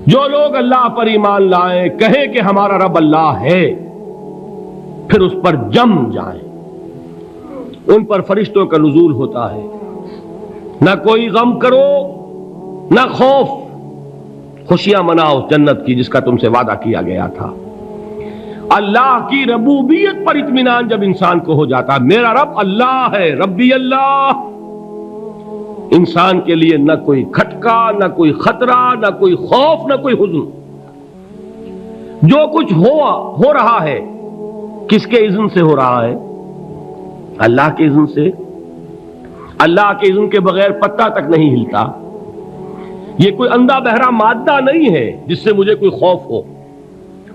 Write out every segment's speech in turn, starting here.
جو لوگ اللہ پر ایمان لائیں، کہیں کہ ہمارا رب اللہ ہے، پھر اس پر جم جائیں، ان پر فرشتوں کا نزول ہوتا ہے، نہ کوئی غم کرو نہ خوف، خوشیاں مناؤ جنت کی جس کا تم سے وعدہ کیا گیا تھا۔ اللہ کی ربوبیت پر اطمینان جب انسان کو ہو جاتا، میرا رب اللہ ہے، ربی اللہ، انسان کے لیے نہ کوئی کھٹکا، نہ کوئی خطرہ، نہ کوئی خوف، نہ کوئی حزن۔ جو کچھ ہو رہا ہے کس کے اذن سے ہو رہا ہے؟ اللہ کے اذن سے۔ اللہ کے اذن کے بغیر پتہ تک نہیں ہلتا۔ یہ کوئی اندھا بہرا مادہ نہیں ہے جس سے مجھے کوئی خوف ہو۔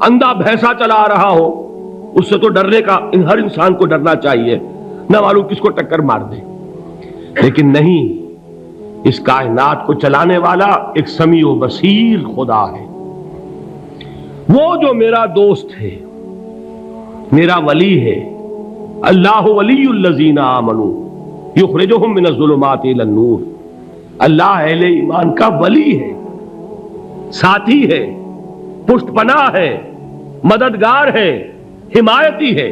اندھا بھینسا چلا آ رہا ہو، اس سے تو ڈرنے کا ہر انسان کو ڈرنا چاہیے، نہ معلوم کس کو ٹکر مار دے۔ لیکن نہیں، اس کائنات کو چلانے والا ایک سمیع و بصیر خدا ہے، وہ جو میرا دوست ہے، میرا ولی ہے۔ اللہ ولی الذین آمنوا یخرجہم من الظلمات الی النور۔ اللہ اہل ایمان کا ولی ہے، ساتھی ہے، پشت پناہ ہے، مددگار ہے، حمایتی ہے۔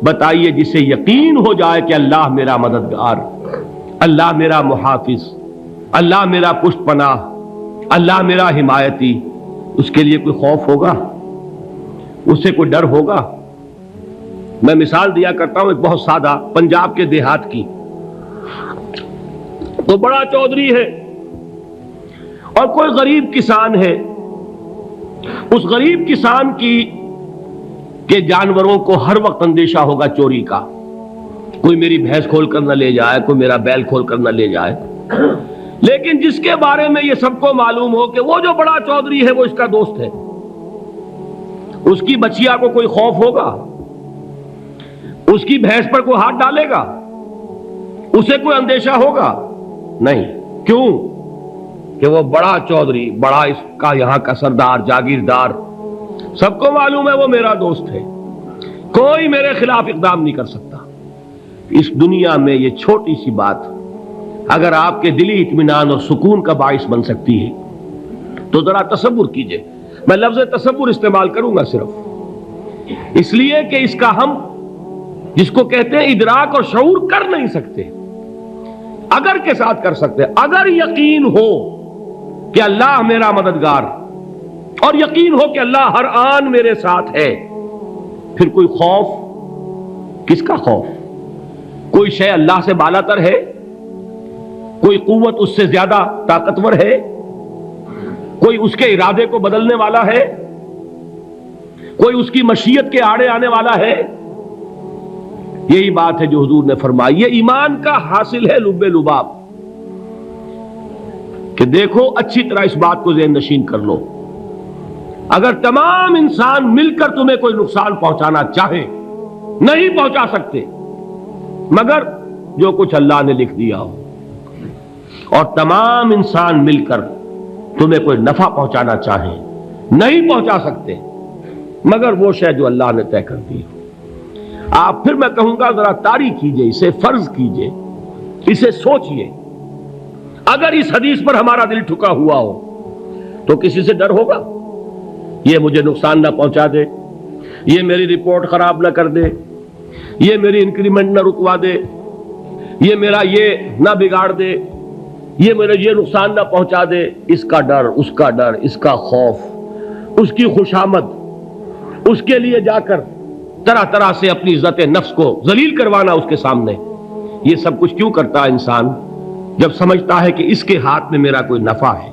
بتائیے جسے یقین ہو جائے کہ اللہ میرا مددگار، اللہ میرا محافظ، اللہ میرا پشت پناہ، اللہ میرا حمایتی، اس کے لیے کوئی خوف ہوگا؟ اس سے کوئی ڈر ہوگا؟ میں مثال دیا کرتا ہوں ایک بہت سادہ، پنجاب کے دیہات کی۔ تو بڑا چودھری ہے اور کوئی غریب کسان ہے۔ اس غریب کسان کے جانوروں کو ہر وقت اندیشہ ہوگا چوری کا، کوئی میری بھینس کھول کر نہ لے جائے، کوئی میرا بیل کھول کر نہ لے جائے۔ لیکن جس کے بارے میں یہ سب کو معلوم ہو کہ وہ جو بڑا چودھری ہے وہ اس کا دوست ہے، اس کی بچیا کو کوئی خوف ہوگا؟ اس کی بھینس پر کوئی ہاتھ ڈالے گا؟ اسے کوئی اندیشہ ہوگا؟ نہیں۔ کیوں؟ کہ وہ بڑا چودھری، بڑا اس کا یہاں کا سردار، جاگیردار، سب کو معلوم ہے وہ میرا دوست ہے، کوئی میرے خلاف اقدام نہیں کر سکتا۔ اس دنیا میں یہ چھوٹی سی بات اگر آپ کے دلی اطمینان اور سکون کا باعث بن سکتی ہے تو ذرا تصور کیجئے۔ میں لفظ تصور استعمال کروں گا صرف اس لیے کہ اس کا ہم جس کو کہتے ہیں ادراک اور شعور کر نہیں سکتے، اگر کے ساتھ کر سکتے۔ اگر یقین ہو کہ اللہ میرا مددگار اور یقین ہو کہ اللہ ہر آن میرے ساتھ ہے، پھر کوئی خوف، کس کا خوف؟ کوئی شے اللہ سے بالاتر ہے؟ کوئی قوت اس سے زیادہ طاقتور ہے؟ کوئی اس کے ارادے کو بدلنے والا ہے؟ کوئی اس کی مشیت کے آڑے آنے والا ہے؟ یہی بات ہے جو حضور نے فرمائی۔ یہ ایمان کا حاصل ہے لب لباب، کہ دیکھو اچھی طرح اس بات کو ذہن نشین کر لو، اگر تمام انسان مل کر تمہیں کوئی نقصان پہنچانا چاہے نہیں پہنچا سکتے، مگر جو کچھ اللہ نے لکھ دیا ہو، اور تمام انسان مل کر تمہیں کوئی نفع پہنچانا چاہیں نہیں پہنچا سکتے، مگر وہ شے جو اللہ نے طے کر دی ہو۔ آپ پھر میں کہوں گا ذرا طاری کیجئے، اسے فرض کیجئے، اسے سوچئے۔ اگر اس حدیث پر ہمارا دل ٹھکا ہوا ہو تو کسی سے ڈر ہوگا؟ یہ مجھے نقصان نہ پہنچا دے، یہ میری رپورٹ خراب نہ کر دے، یہ میری انکریمنٹ نہ رکوا دے، یہ میرا یہ نہ بگاڑ دے، یہ میرا یہ نقصان نہ پہنچا دے۔ اس کا ڈر، اس کا ڈر، اس کا خوف، اس کی خوشامد، اس کے لیے جا کر طرح طرح سے اپنی عزت نفس کو ذلیل کروانا اس کے سامنے، یہ سب کچھ کیوں کرتا ہے انسان؟ جب سمجھتا ہے کہ اس کے ہاتھ میں میرا کوئی نفع ہے،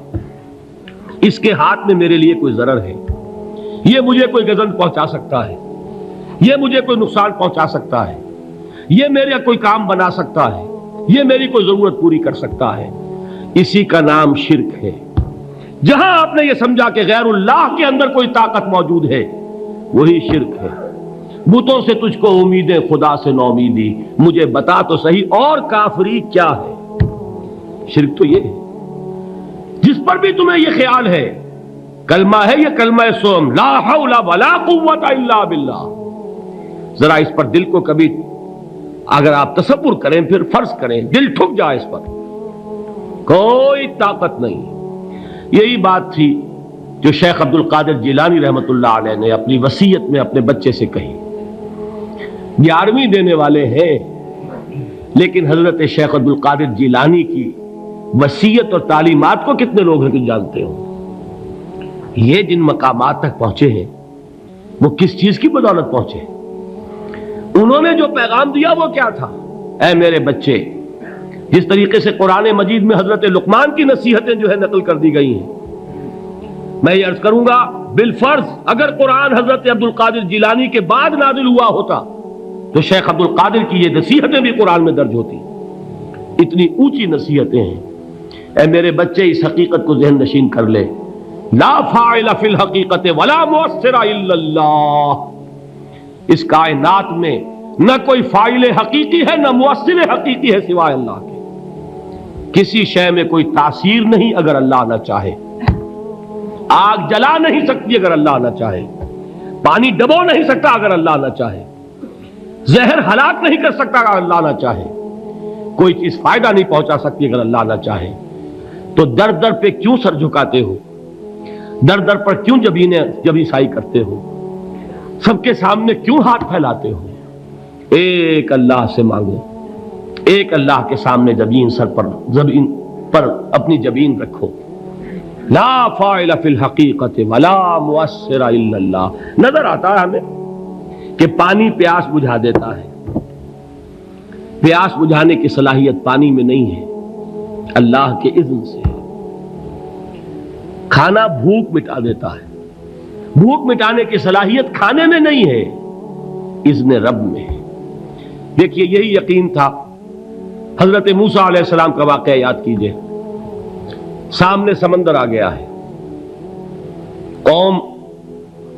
اس کے ہاتھ میں میرے لیے کوئی ضرر ہے، یہ مجھے کوئی گزن پہنچا سکتا ہے، یہ مجھے کوئی نقصان پہنچا سکتا ہے، یہ میرا کوئی کام بنا سکتا ہے، یہ میری کوئی ضرورت پوری کر سکتا ہے، اسی کا نام شرک ہے۔ جہاں آپ نے یہ سمجھا کہ غیر اللہ کے اندر کوئی طاقت موجود ہے، وہی شرک ہے۔ بتوں سے تجھ کو امیدیں، خدا سے نومیدی، مجھے بتا تو صحیح اور کافری کیا ہے؟ شرک تو یہ ہے۔ جس پر بھی تمہیں یہ خیال ہے، کلمہ ہے یہ کلمہ سوم، لا حول ولا قوت الا باللہ، ذرا اس پر دل کو کبھی اگر آپ تصور کریں، پھر فرض کریں، دل ٹھک جائے، اس پر کوئی طاقت نہیں۔ یہی بات تھی جو شیخ عبد القادر جیلانی رحمۃ اللہ علیہ نے اپنی وصیت میں اپنے بچے سے کہی. 11ویں دینے والے ہیں، لیکن حضرت شیخ عبد القادر جیلانی کی وصیت اور تعلیمات کو کتنے لوگ ہیں کہ جانتے ہو؟ یہ جن مقامات تک پہنچے ہیں وہ کس چیز کی بدولت پہنچے؟ انہوں نے جو پیغام دیا وہ کیا تھا؟ اے میرے بچے، جس طریقے سے قرآن مجید میں حضرت لقمان کی نصیحتیں جو ہے نقل کر دی گئی ہیں، میں یہ عرض کروں گا بالفرض اگر قرآن حضرت عبد القادر جیلانی کے بعد نازل ہوا ہوتا تو شیخ عبد القادر کی یہ نصیحتیں بھی قرآن میں درج ہوتی. اتنی اونچی نصیحتیں ہیں. اے میرے بچے، اس حقیقت کو ذہن نشین کر لے، لا فاعل فی الحقیقت ولا مؤثر الا اللہ. اس کائنات میں نہ کوئی فاعل حقیقی ہے نہ مؤثر حقیقی ہے سوائے اللہ کے. کسی شے میں کوئی تاثیر نہیں اگر اللہ نہ چاہے. آگ جلا نہیں سکتی اگر اللہ نہ چاہے. پانی ڈبو نہیں سکتا اگر اللہ نہ چاہے. زہر ہلاک نہیں کر سکتا اگر اللہ نہ چاہے. کوئی چیز فائدہ نہیں پہنچا سکتی اگر اللہ نہ چاہے. تو در در پہ کیوں سر جھکاتے ہو؟ در در پر کیوں جبیں سائی کرتے ہو؟ سب کے سامنے کیوں ہاتھ پھیلاتے ہو؟ ایک اللہ سے مانگو. ایک اللہ کے سامنے زمین پر اپنی جبین رکھو. لا فاعل فی الحقیقت ولا مؤثر الا اللہ. نظر آتا ہے ہمیں کہ پانی پیاس بجھا دیتا ہے. پیاس بجھانے کی صلاحیت پانی میں نہیں ہے، اللہ کے اذن سے. کھانا بھوک مٹا دیتا ہے. بھوک مٹانے کی صلاحیت کھانے میں نہیں ہے، اذن رب میں ہے. دیکھیے یہی یقین تھا. حضرت موسیٰ علیہ السلام کا واقعہ یاد کیجئے. سامنے سمندر آ گیا ہے. قوم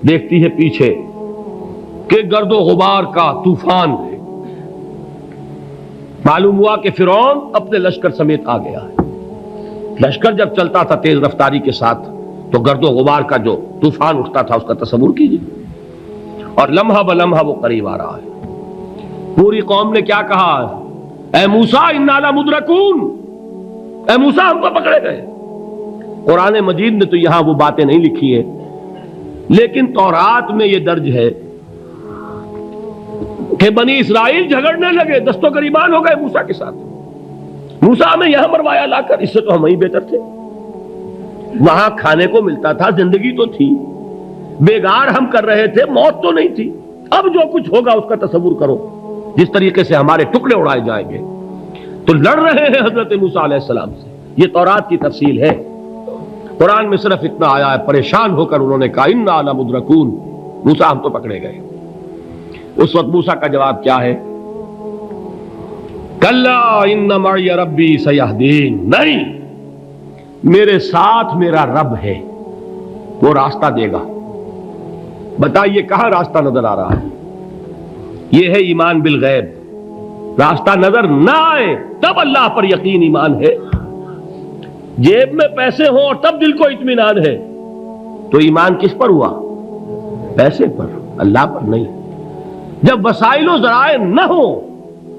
دیکھتی ہے پیچھے کہ گرد و غبار کا طوفان ہے. معلوم ہوا کہ فرعون اپنے لشکر سمیت آ گیا ہے. لشکر جب چلتا تھا تیز رفتاری کے ساتھ تو گرد و غبار کا جو طوفان اٹھتا تھا اس کا تصور کیجیے. اور لمحہ بلمحہ وہ قریب آ رہا ہے. پوری قوم نے کیا کہا؟ اے موسیٰ انا لمدرکون. اے موسیٰ ہم کو پکڑے گئے. قرآن مجید نے تو یہاں وہ باتیں نہیں لکھی ہیں، لیکن تورات میں یہ درج ہے کہ بنی اسرائیل جھگڑنے لگے، دست و گریبان ہو گئے موسیٰ کے ساتھ. موسیٰ ہمیں یہاں مروایا لا کر، اس سے تو ہم ہی بہتر تھے. وہاں کھانے کو ملتا تھا، زندگی تو تھی، بیگار ہم کر رہے تھے، موت تو نہیں تھی. اب جو کچھ ہوگا اس کا تصور کرو، جس طریقے سے ہمارے ٹکڑے اڑائے جائیں گے. تو لڑ رہے ہیں حضرت موسیٰ علیہ السلام سے. یہ تورات کی تفصیل ہے. قرآن میں صرف اتنا آیا ہے، پریشان ہو کر انہوں نے کہا انا لمدرکون. موسیٰ ہم تو پکڑے گئے. اس وقت موسیٰ کا جواب کیا ہے؟ کلا ان معی ربی سیہدین. نہیں، میرے ساتھ میرا رب ہے، وہ راستہ دے گا. بتائیے کہاں راستہ نظر آ رہا ہے؟ یہ ہے ایمان بالغیب. راستہ نظر نہ آئے تب اللہ پر یقین ایمان ہے. جیب میں پیسے ہوں اور تب دل کو اطمینان ہے تو ایمان کس پر ہوا؟ پیسے پر، اللہ پر نہیں. جب وسائل و ذرائع نہ ہو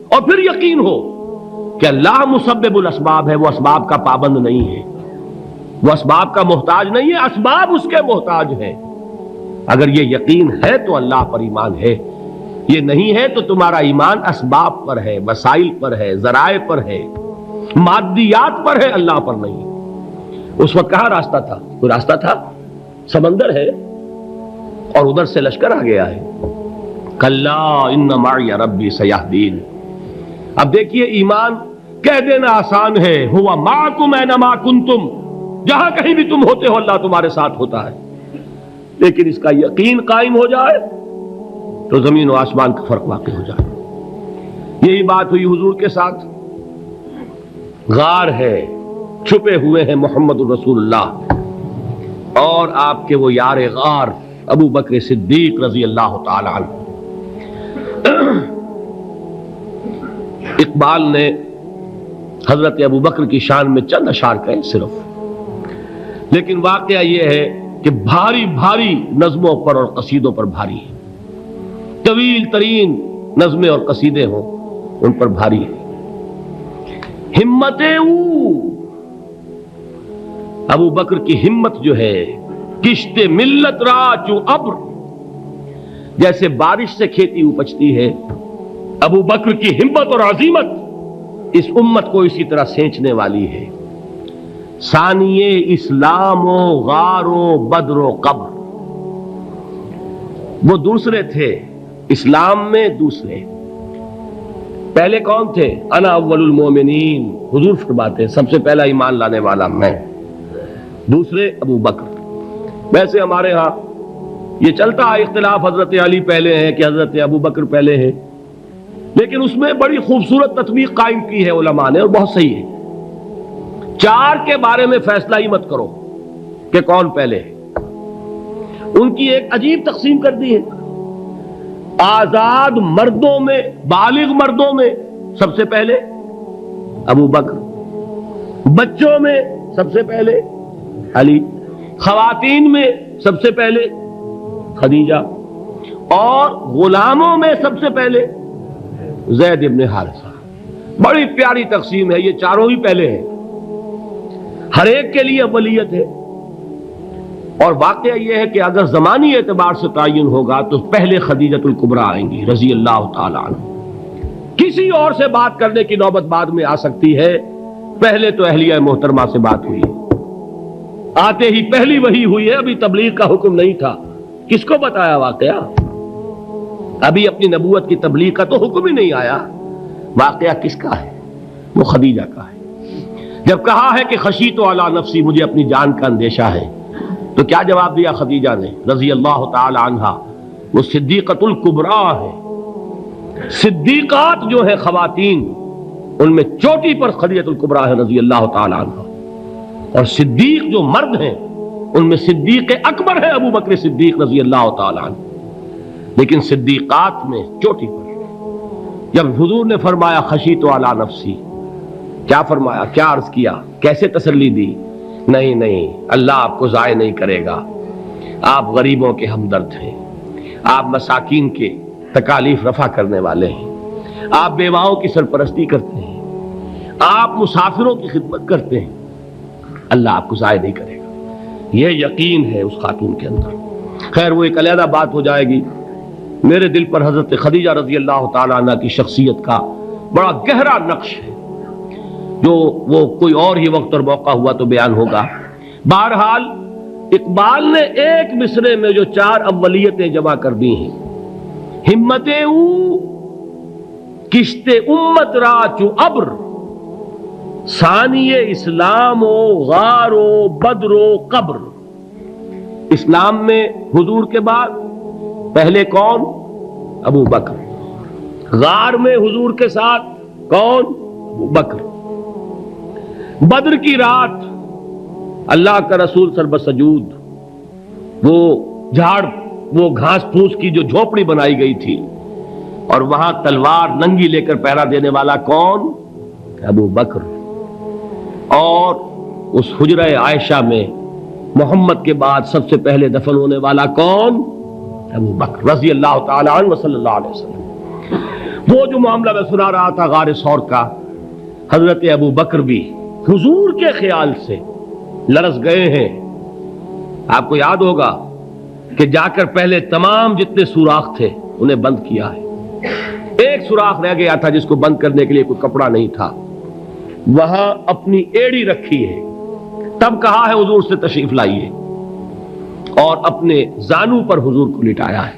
اور پھر یقین ہو کہ اللہ مسبب الاسباب ہے، وہ اسباب کا پابند نہیں ہے، وہ اسباب کا محتاج نہیں ہے، اسباب اس کے محتاج ہیں. اگر یہ یقین ہے تو اللہ پر ایمان ہے. یہ نہیں ہے تو تمہارا ایمان اسباب پر ہے، وسائل پر ہے، ذرائع پر ہے، مادیات پر ہے، اللہ پر نہیں. اس وقت کہاں راستہ تھا؟ کوئی راستہ تھا؟ سمندر ہے اور ادھر سے لشکر آ گیا ہے. کلا ان معی ربی سیہدین. اب دیکھیے ایمان کہہ دینا آسان ہے، ہوا معکم اینما کنتم. جہاں کہیں بھی تم ہوتے ہو اللہ تمہارے ساتھ ہوتا ہے. لیکن اس کا یقین قائم ہو جائے تو زمین و آسمان کا فرق واقع ہو جائے. یہی بات ہوئی حضور کے ساتھ. غار ہے، چھپے ہوئے ہیں محمد الرسول اللہ اور آپ کے وہ یار غار ابو بکر صدیق رضی اللہ تعالی عنہ. اقبال نے حضرت ابو بکر کی شان میں چند اشعار کہے صرف، لیکن واقعہ یہ ہے کہ بھاری بھاری نظموں پر اور قصیدوں پر بھاری ہے. طویل ترین نظمیں اور قصیدے ہوں ان پر بھاری ہے. ہمتیں ابو بکر کی ہمت جو ہے کشت ملت را چو ابر، جیسے بارش سے کھیتی اپجتی ہے، ابو بکر کی ہمت اور عزیمت اس امت کو اسی طرح سینچنے والی ہے۔ ثانیے اسلام و غار و بدر و قبر، وہ دوسرے تھے اسلام میں، دوسرے پہلے کون تھے؟ انا اول المومنین، حضور فرماتے ہیں سب سے پہلا ایمان لانے والا میں، دوسرے ابو بکر۔ ویسے ہمارے ہاں یہ چلتا ہے اختلاف، حضرت علی پہلے ہیں کہ حضرت ابو بکر پہلے ہیں، لیکن اس میں بڑی خوبصورت تطبیق قائم کی ہے علماء نے، اور بہت صحیح ہے۔ چار کے بارے میں فیصلہ ہی مت کرو کہ کون پہلے ہے، ان کی ایک عجیب تقسیم کر دی ہے۔ آزاد مردوں میں، بالغ مردوں میں سب سے پہلے ابو بکر، بچوں میں سب سے پہلے علی، خواتین میں سب سے پہلے خدیجہ، اور غلاموں میں سب سے پہلے زید ابن حارثہ۔ بڑی پیاری تقسیم ہے، یہ چاروں ہی پہلے ہیں، ہر ایک کے لیے اولیت ہے۔ اور واقعہ یہ ہے کہ اگر زمانی اعتبار سے تعین ہوگا تو پہلے خدیجۃ الکبریٰ آئیں گی رضی اللہ تعالی عنہ، کسی اور سے بات کرنے کی نوبت بعد میں آ سکتی ہے، پہلے تو اہلیہ محترمہ سے بات ہوئی ہے، آتے ہی پہلی وحی ہوئی ہے، ابھی تبلیغ کا حکم نہیں تھا۔ کس کو بتایا واقعہ؟ ابھی اپنی نبوت کی تبلیغ کا تو حکم ہی نہیں آیا، واقعہ کس کا ہے؟ وہ خدیجہ کا ہے۔ جب کہا ہے کہ خشیت علی نفسی، مجھے اپنی جان کا اندیشہ ہے، تو کیا جواب دیا خدیجہ نے رضی اللہ تعالی عنہا؟ وہ صدیقۃ الکبریٰ ہے، صدیقات جو ہے خواتین ان میں چوٹی پر خدیجۃ الکبریٰ ہے رضی اللہ تعالی عنہا، اور صدیق جو مرد ہیں ان میں صدیق اکبر ہے ابو بکر صدیق رضی اللہ تعالی عنہ، لیکن صدیقات میں چوٹی پر۔ جب حضور نے فرمایا خشیت علی نفسی، کیا فرمایا؟ کیا عرض کیا؟ کیسے تسلی دی؟ نہیں نہیں، اللہ آپ کو ضائع نہیں کرے گا، آپ غریبوں کے ہمدرد ہیں، آپ مساکین کے تکالیف رفع کرنے والے ہیں، آپ بیواؤں کی سرپرستی کرتے ہیں، آپ مسافروں کی خدمت کرتے ہیں، اللہ آپ کو ضائع نہیں کرے گا۔ یہ یقین ہے اس خاتون کے اندر۔ خیر وہ ایک علیحدہ بات ہو جائے گی۔ میرے دل پر حضرت خدیجہ رضی اللہ تعالی عنہ کی شخصیت کا بڑا گہرا نقش ہے، جو وہ کوئی اور ہی وقت اور موقع ہوا تو بیان ہوگا۔ بہرحال اقبال نے ایک مصرے میں جو چار اولیتیں جمع کر دی ہیں، ہمت او کشت امت را چو ابر، ثانی اسلام و غار و بدر و قبر۔ اسلام میں حضور کے بعد پہلے کون؟ ابو بکر۔ غار میں حضور کے ساتھ کون؟ ابو بکر۔ بدر کی رات اللہ کا رسول سربسجود وہ جھاڑ، وہ گھاس پھوس کی جو جھوپڑی بنائی گئی تھی، اور وہاں تلوار ننگی لے کر پہرا دینے والا کون؟ ابو بکر۔ اور اس حجرہ عائشہ میں محمد کے بعد سب سے پہلے دفن ہونے والا کون؟ ابو بکر رضی اللہ تعالی عنہ صلی اللہ علیہ وسلم۔ وہ جو معاملہ میں سنا رہا تھا غار ثور کا، حضرت ابو بکر بھی حضور کے خیال سے لرز گئے ہیں۔ آپ کو یاد ہوگا کہ جا کر پہلے تمام جتنے سوراخ تھے انہیں بند کیا ہے، ایک سوراخ رہ گیا تھا جس کو بند کرنے کے لیے کوئی کپڑا نہیں تھا، وہاں اپنی ایڑی رکھی ہے، تب کہا ہے حضور سے تشریف لائیے، اور اپنے زانو پر حضور کو لٹایا ہے،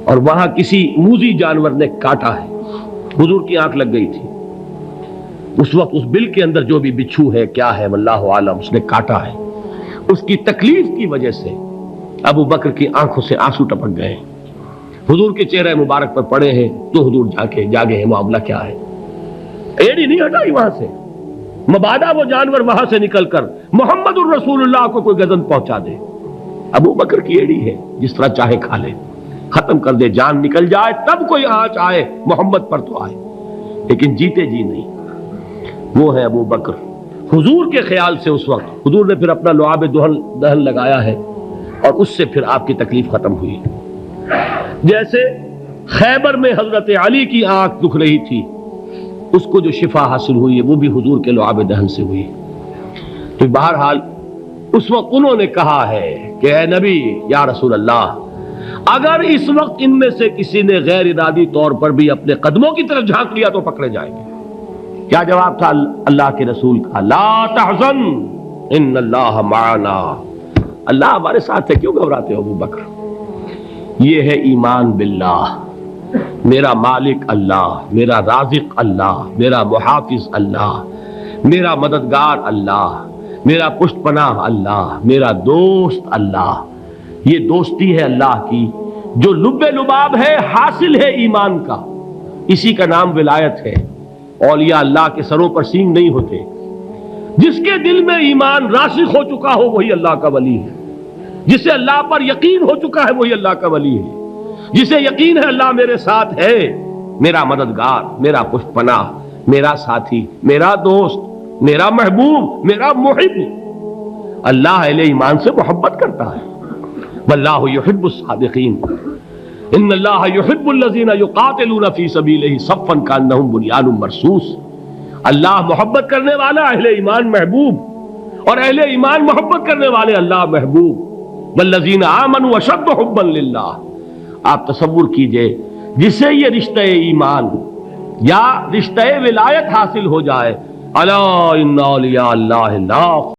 اور وہاں کسی موذی جانور نے کاٹا ہے، حضور کی آنکھ لگ گئی تھی اس وقت، اس بل کے اندر جو بھی بچھو ہے کیا ہے واللہ عالم، اس نے کاٹا ہے۔ اس کی تکلیف کی وجہ سے ابو بکر کی آنکھوں سے آنسو ٹپک گئے، حضور کے چہرے مبارک پر پڑے ہیں، تو حضور جاگے ہیں، معاملہ کیا ہے؟ ایڑی نہیں ہٹائی وہاں سے، مبادا وہ جانور وہاں سے نکل کر محمد الرسول اللہ کو کوئی گزن پہنچا دے، ابو بکر کی ایڑی ہے، جس طرح چاہے کھا لے، ختم کر دے، جان نکل جائے تب کوئی آنچ آئے محمد پر تو آئے، لیکن جیتے جی نہیں۔ وہ ہے ابو بکر حضور کے خیال سے۔ اس وقت حضور نے پھر اپنا لعاب دہن لگایا ہے، اور اس سے پھر آپ کی تکلیف ختم ہوئی۔ جیسے خیبر میں حضرت علی کی آنکھ دکھ رہی تھی، اس کو جو شفا حاصل ہوئی ہے وہ بھی حضور کے لعاب دہن سے ہوئی۔ تو بہرحال اس وقت انہوں نے کہا ہے کہ اے نبی یا رسول اللہ، اگر اس وقت ان میں سے کسی نے غیر ارادی طور پر بھی اپنے قدموں کی طرف جھانک لیا تو پکڑے جائیں گے۔ کیا جواب تھا اللہ کے رسول کا؟ لا تحزن ان اللہ معنا، اللہ ہمارے ساتھ ہے، کیوں گھبراتے ہو ابو بکر؟ یہ ہے ایمان باللہ، میرا مالک اللہ، میرا رازق اللہ، میرا محافظ اللہ، میرا مددگار اللہ، میرا پشت پناہ اللہ، میرا دوست اللہ۔ یہ دوستی ہے اللہ کی جو لب لباب ہے، حاصل ہے ایمان کا، اسی کا نام ولایت ہے۔ اولیاء اللہ کے سروں پر سینگ نہیں ہوتے، جس کے دل میں ایمان راسخ ہو چکا ہو وہی اللہ کا ولی ہے، جسے اللہ پر یقین ہو چکا ہے وہی اللہ کا ولی ہے، جسے یقین ہے اللہ میرے ساتھ ہے، میرا مددگار، میرا پشت پناہ، میرا ساتھی، میرا دوست، میرا محبوب، میرا محب۔ اللہ اہل ایمان سے محبت کرتا ہے، واللہ یحب الصادقین، ان اللہ یحب الذین یقاتلون فی سبیلہ صفا کانہم بنیان مرصوص۔ اللہ محبت کرنے والا، اہل ایمان محبوب، اور اہل ایمان محبت کرنے والے اللہ محبوب۔ والذین آمنوا اشد حبا للہ۔ آپ تصور کیجئے جسے یہ رشتہ ایمان یا رشتہ ولایت حاصل ہو جائے، الا ان اولیاء اللہ لا